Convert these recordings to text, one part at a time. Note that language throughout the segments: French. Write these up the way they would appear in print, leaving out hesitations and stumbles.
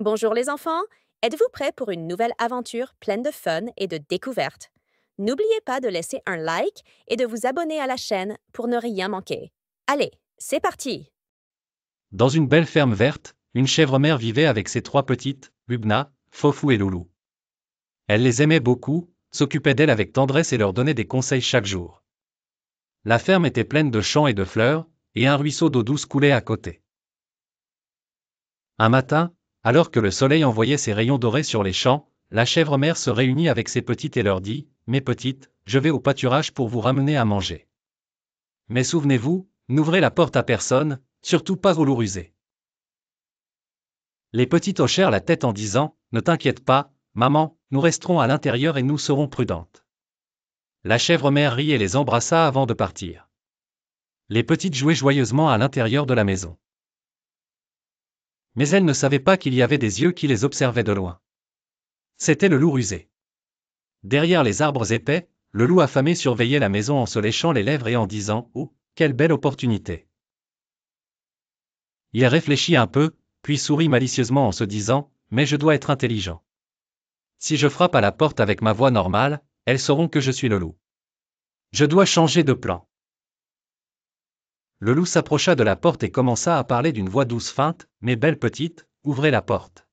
Bonjour les enfants, êtes-vous prêts pour une nouvelle aventure pleine de fun et de découvertes? N'oubliez pas de laisser un like et de vous abonner à la chaîne pour ne rien manquer. Allez, c'est parti! Dans une belle ferme verte, une chèvre mère vivait avec ses trois petites, Lubna, Fofou et Loulou. Elle les aimait beaucoup, s'occupait d'elles avec tendresse et leur donnait des conseils chaque jour. La ferme était pleine de champs et de fleurs, et un ruisseau d'eau douce coulait à côté. Un matin, alors que le soleil envoyait ses rayons dorés sur les champs, la chèvre mère se réunit avec ses petites et leur dit : « Mes petites, je vais au pâturage pour vous ramener à manger. Mais souvenez-vous, n'ouvrez la porte à personne, surtout pas au loup rusé. » Les petites hochèrent la tête en disant : « Ne t'inquiète pas, maman, nous resterons à l'intérieur et nous serons prudentes. » La chèvre mère rit et les embrassa avant de partir. Les petites jouaient joyeusement à l'intérieur de la maison. Mais elles ne savaient pas qu'il y avait des yeux qui les observaient de loin. C'était le loup rusé. Derrière les arbres épais, le loup affamé surveillait la maison en se léchant les lèvres et en disant : « Oh, quelle belle opportunité !» Il réfléchit un peu, puis sourit malicieusement en se disant : « Mais je dois être intelligent. Si je frappe à la porte avec ma voix normale, elles sauront que je suis le loup. Je dois changer de plan. » Le loup s'approcha de la porte et commença à parler d'une voix douce feinte : « Mes belles petites, ouvrez la porte.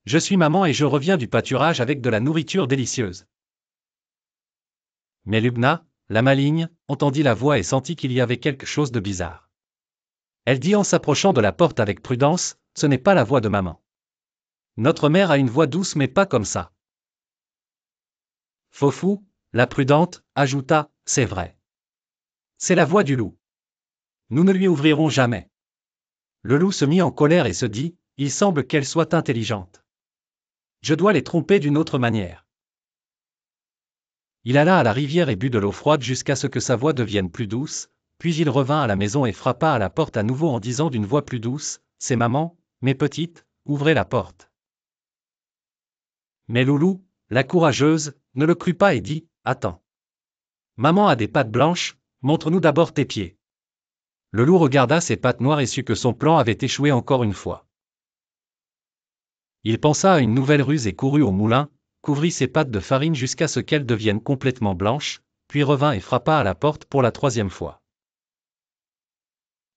Je suis maman et je reviens du pâturage avec de la nourriture délicieuse. » Mais Lubna, la maligne, entendit la voix et sentit qu'il y avait quelque chose de bizarre. Elle dit en s'approchant de la porte avec prudence : « Ce n'est pas la voix de maman. Notre mère a une voix douce mais pas comme ça. » Fofou, la prudente, ajouta : « C'est vrai. C'est la voix du loup. Nous ne lui ouvrirons jamais. » Le loup se mit en colère et se dit : « Il semble qu'elle soit intelligente. Je dois les tromper d'une autre manière. » Il alla à la rivière et but de l'eau froide jusqu'à ce que sa voix devienne plus douce, puis il revint à la maison et frappa à la porte à nouveau en disant d'une voix plus douce : « C'est maman, mes petites, ouvrez la porte. » Mais Loulou, la courageuse, ne le crut pas et dit : « Attends. Maman a des pattes blanches, montre-nous d'abord tes pieds. » Le loup regarda ses pattes noires et sut que son plan avait échoué encore une fois. Il pensa à une nouvelle ruse et courut au moulin, couvrit ses pattes de farine jusqu'à ce qu'elles deviennent complètement blanches, puis revint et frappa à la porte pour la troisième fois.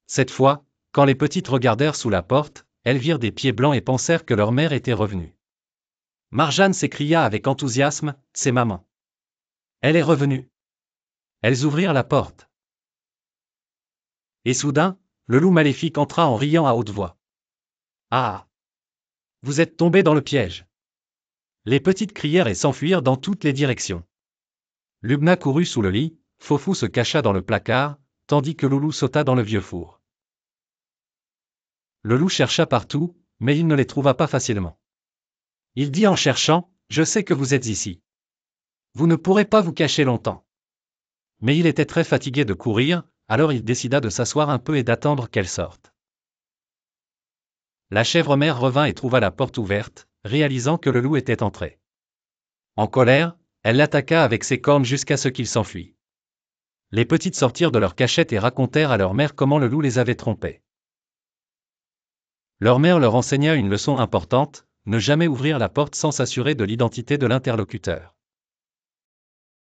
Cette fois, quand les petites regardèrent sous la porte, elles virent des pieds blancs et pensèrent que leur mère était revenue. Marjane s'écria avec enthousiasme : « C'est maman. Elle est revenue. » Elles ouvrirent la porte. Et soudain, le loup maléfique entra en riant à haute voix. « Ah ! Vous êtes tombés dans le piège !» Les petites crièrent et s'enfuirent dans toutes les directions. Lubna courut sous le lit, Fofou se cacha dans le placard, tandis que Loulou sauta dans le vieux four. Le loup chercha partout, mais il ne les trouva pas facilement. Il dit en cherchant : « Je sais que vous êtes ici. Vous ne pourrez pas vous cacher longtemps. » Mais il était très fatigué de courir, alors il décida de s'asseoir un peu et d'attendre qu'elle sorte. La chèvre mère revint et trouva la porte ouverte, réalisant que le loup était entré. En colère, elle l'attaqua avec ses cornes jusqu'à ce qu'il s'enfuit. Les petites sortirent de leur cachette et racontèrent à leur mère comment le loup les avait trompées. Leur mère leur enseigna une leçon importante : ne jamais ouvrir la porte sans s'assurer de l'identité de l'interlocuteur.